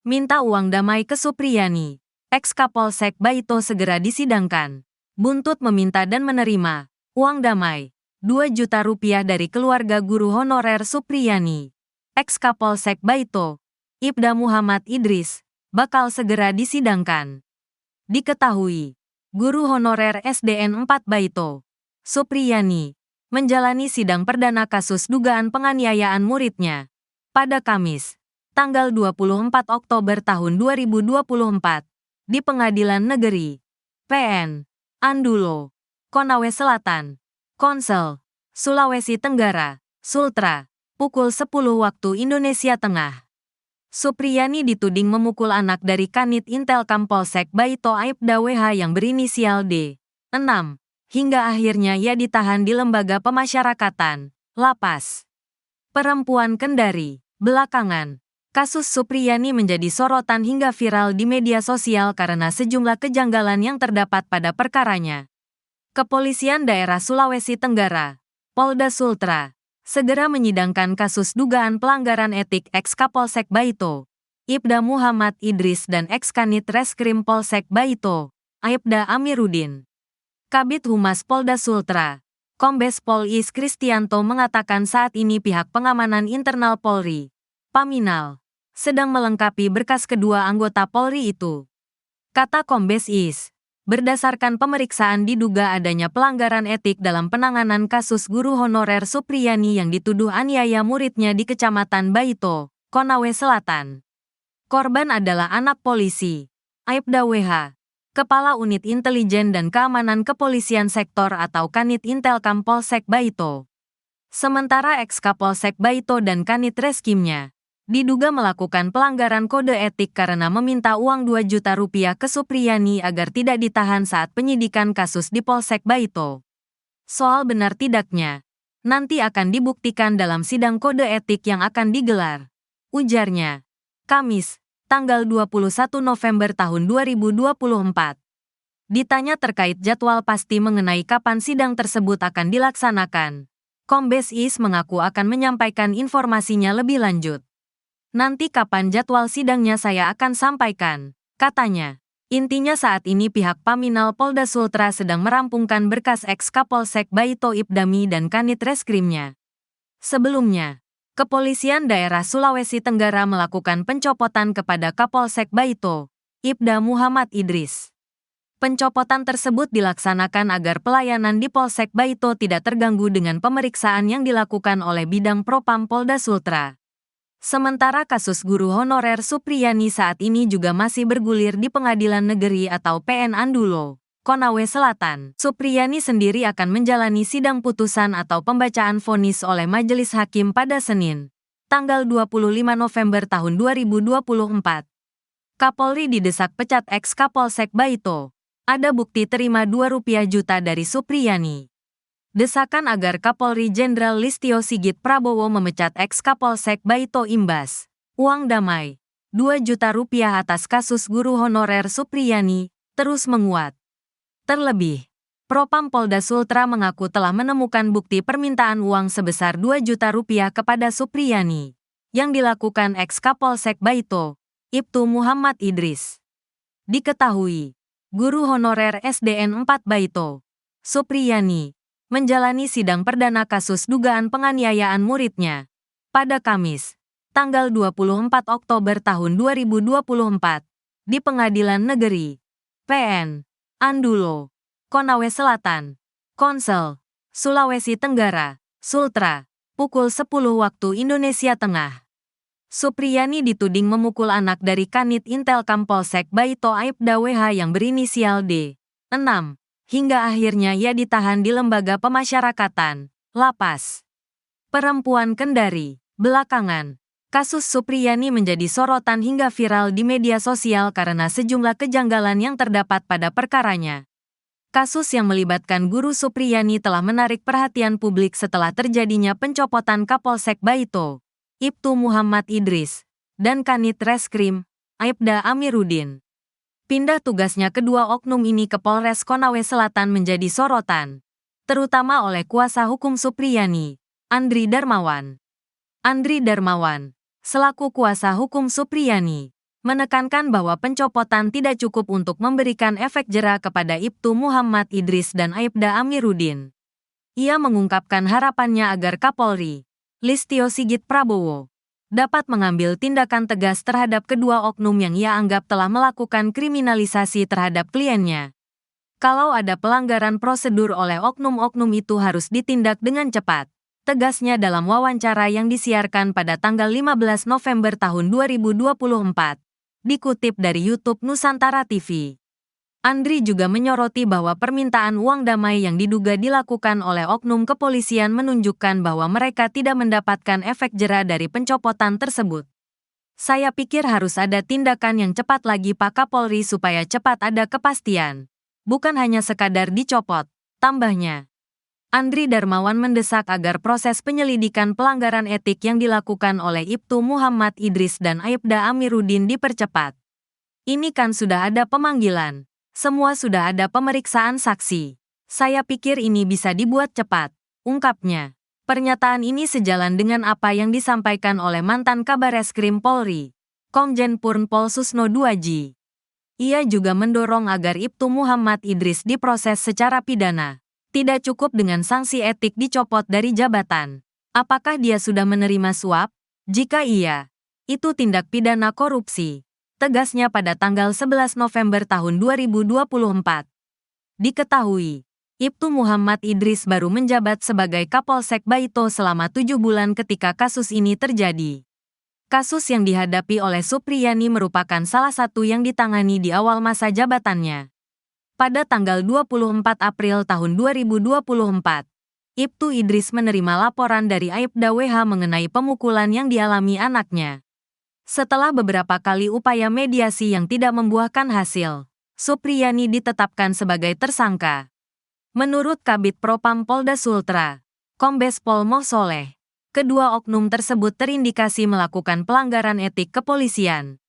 Minta uang damai ke Supriyani. Ex-Kapolsek Baito segera disidangkan. Buntut meminta dan menerima uang damai 2 juta rupiah dari keluarga guru honorer Supriyani. Ex-Kapolsek Baito, Ibda Muhammad Idris, bakal segera disidangkan. Diketahui, guru honorer SDN 4 Baito, Supriyani, menjalani sidang perdana kasus dugaan penganiayaan muridnya pada Kamis, tanggal 24 Oktober tahun 2024, di Pengadilan Negeri PN Andulo, Konawe Selatan, Konsel, Sulawesi Tenggara, Sultra, pukul 10 waktu Indonesia Tengah. Supriyani dituding memukul anak dari Kanit Intelkam Polsek Baito Aibda WH yang berinisial D. 6. Hingga akhirnya ia ditahan di Lembaga Pemasyarakatan, Lapas Perempuan Kendari. Belakangan, kasus Supriyani menjadi sorotan hingga viral di media sosial karena sejumlah kejanggalan yang terdapat pada perkaranya. Kepolisian Daerah Sulawesi Tenggara, Polda Sultra, segera menyidangkan kasus dugaan pelanggaran etik ex-Kapolsek Baito, Ibda Muhammad Idris dan ex-Kanit Reskrim Polsek Baito, Aibda Amiruddin. Kabid Humas Polda Sultra, Kombes Pol Is Kristianto mengatakan saat ini pihak pengamanan internal Polri, Paminal, sedang melengkapi berkas kedua anggota Polri itu. Kata Kombes Is, berdasarkan pemeriksaan diduga adanya pelanggaran etik dalam penanganan kasus guru honorer Supriyani yang dituduh aniaya muridnya di Kecamatan Baito, Konawe Selatan. Korban adalah anak polisi, Aibda WH, Kepala Unit Intelijen dan Keamanan Kepolisian Sektor atau Kanit Intelkam Polsek Baito. Sementara ex-Kapolsek Baito dan Kanit Reskimnya diduga melakukan pelanggaran kode etik karena meminta uang 2 juta rupiah ke Supriyani agar tidak ditahan saat penyidikan kasus di Polsek Baito. Soal benar tidaknya, nanti akan dibuktikan dalam sidang kode etik yang akan digelar, ujarnya. Kamis, tanggal 21 November tahun 2024. Ditanya terkait jadwal pasti mengenai kapan sidang tersebut akan dilaksanakan, Kombes Is mengaku akan menyampaikan informasinya lebih lanjut. Nanti kapan jadwal sidangnya saya akan sampaikan, katanya. Intinya saat ini pihak Paminal Polda Sultra sedang merampungkan berkas ex-Kapolsek Baito Ibdami dan Kanit Reskrimnya. Sebelumnya, Kepolisian Daerah Sulawesi Tenggara melakukan pencopotan kepada Kapolsek Baito, Ibda Muhammad Idris. Pencopotan tersebut dilaksanakan agar pelayanan di Polsek Baito tidak terganggu dengan pemeriksaan yang dilakukan oleh Bidang Propam Polda Sultra. Sementara kasus guru honorer Supriyani saat ini juga masih bergulir di Pengadilan Negeri atau PN Andulo, Konawe Selatan. Supriyani sendiri akan menjalani sidang putusan atau pembacaan vonis oleh Majelis Hakim pada Senin, tanggal 25 November tahun 2024. Kapolri didesak pecat ex-Kapolsek Baito. Ada bukti terima 2 rupiah juta dari Supriyani. Desakan agar Kapolri Jenderal Listio Sigit Prabowo memecat ex-Kapolsek Baito imbas uang damai 2 juta rupiah atas kasus guru honorer Supriyani terus menguat. Terlebih, Propam Polda Sultra mengaku telah menemukan bukti permintaan uang sebesar 2 juta rupiah kepada Supriyani yang dilakukan ex-Kapolsek Baito, Ibtu Muhammad Idris. Diketahui, guru honorer SDN 4 Baito, Supriyani, menjalani sidang perdana kasus dugaan penganiayaan muridnya pada Kamis, tanggal 24 Oktober tahun 2024, di Pengadilan Negeri PN Andulo, Konawe Selatan, Konsel, Sulawesi Tenggara, Sultra, pukul 10 waktu Indonesia Tengah. Supriyani dituding memukul anak dari Kanit Intelkam Polsek Baito Aibda WH yang berinisial D. 6. Hingga akhirnya ia ditahan di Lembaga Pemasyarakatan, Lapas Perempuan Kendari. Belakangan, kasus Supriyani menjadi sorotan hingga viral di media sosial karena sejumlah kejanggalan yang terdapat pada perkaranya. Kasus yang melibatkan guru Supriyani telah menarik perhatian publik setelah terjadinya pencopotan Kapolsek Baito, Ibtu Muhammad Idris, dan Kanit Reskrim, Aibda Amiruddin. Pindah tugasnya kedua oknum ini ke Polres Konawe Selatan menjadi sorotan, terutama oleh kuasa hukum Supriyani, Andri Darmawan. Andri Darmawan, selaku kuasa hukum Supriyani, menekankan bahwa pencopotan tidak cukup untuk memberikan efek jera kepada Ibtu Muhammad Idris dan Aibda Amiruddin. Ia mengungkapkan harapannya agar Kapolri, Listio Sigit Prabowo, dapat mengambil tindakan tegas terhadap kedua oknum yang ia anggap telah melakukan kriminalisasi terhadap kliennya. Kalau ada pelanggaran prosedur oleh oknum-oknum itu harus ditindak dengan cepat, tegasnya dalam wawancara yang disiarkan pada tanggal 15 November tahun 2024, dikutip dari YouTube Nusantara TV. Andri juga menyoroti bahwa permintaan uang damai yang diduga dilakukan oleh oknum kepolisian menunjukkan bahwa mereka tidak mendapatkan efek jera dari pencopotan tersebut. Saya pikir harus ada tindakan yang cepat lagi Pak Kapolri supaya cepat ada kepastian. Bukan hanya sekadar dicopot, tambahnya. Andri Darmawan mendesak agar proses penyelidikan pelanggaran etik yang dilakukan oleh Ibtu Muhammad Idris dan Aibda Amiruddin dipercepat. Ini kan sudah ada pemanggilan, semua sudah ada pemeriksaan saksi. Saya pikir ini bisa dibuat cepat, ungkapnya. Pernyataan ini sejalan dengan apa yang disampaikan oleh mantan Kabareskrim Polri, Komjen Pol Susno Duaji. Ia juga mendorong agar Ibtu Muhammad Idris diproses secara pidana. Tidak cukup dengan sanksi etik dicopot dari jabatan. Apakah dia sudah menerima suap? Jika iya, itu tindak pidana korupsi. Tegasnya pada tanggal 11 November tahun 2024. Diketahui, Ibtu Muhammad Idris baru menjabat sebagai Kapolsek Baito selama 7 bulan ketika kasus ini terjadi. Kasus yang dihadapi oleh Supriyani merupakan salah satu yang ditangani di awal masa jabatannya. Pada tanggal 24 April tahun 2024, Ibtu Idris menerima laporan dari Aibda WH mengenai pemukulan yang dialami anaknya. Setelah beberapa kali upaya mediasi yang tidak membuahkan hasil, Supriyani ditetapkan sebagai tersangka. Menurut Kabid Propam Polda Sultra, Kombes Pol Moh Soleh, kedua oknum tersebut terindikasi melakukan pelanggaran etik kepolisian.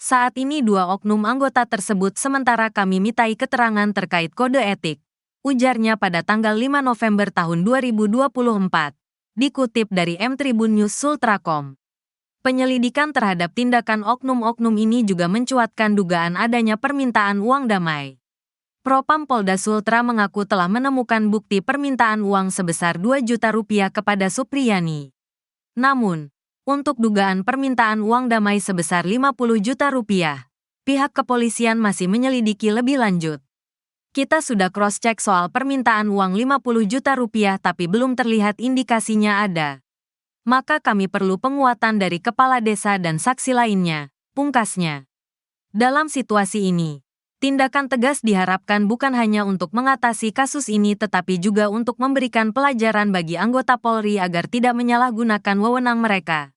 Saat ini dua oknum anggota tersebut sementara kami mintai keterangan terkait kode etik, ujarnya pada tanggal 5 November tahun 2024, dikutip dari Tribun News Sultracom. Penyelidikan terhadap tindakan oknum-oknum ini juga mencuatkan dugaan adanya permintaan uang damai. Propam Polda Sultra mengaku telah menemukan bukti permintaan uang sebesar 2 juta rupiah kepada Supriyani. Namun, untuk dugaan permintaan uang damai sebesar 50 juta rupiah, pihak kepolisian masih menyelidiki lebih lanjut. Kita sudah cross-check soal permintaan uang 50 juta rupiah tapi belum terlihat indikasinya ada. Maka kami perlu penguatan dari kepala desa dan saksi lainnya, pungkasnya. Dalam situasi ini, tindakan tegas diharapkan bukan hanya untuk mengatasi kasus ini tetapi juga untuk memberikan pelajaran bagi anggota Polri agar tidak menyalahgunakan wewenang mereka.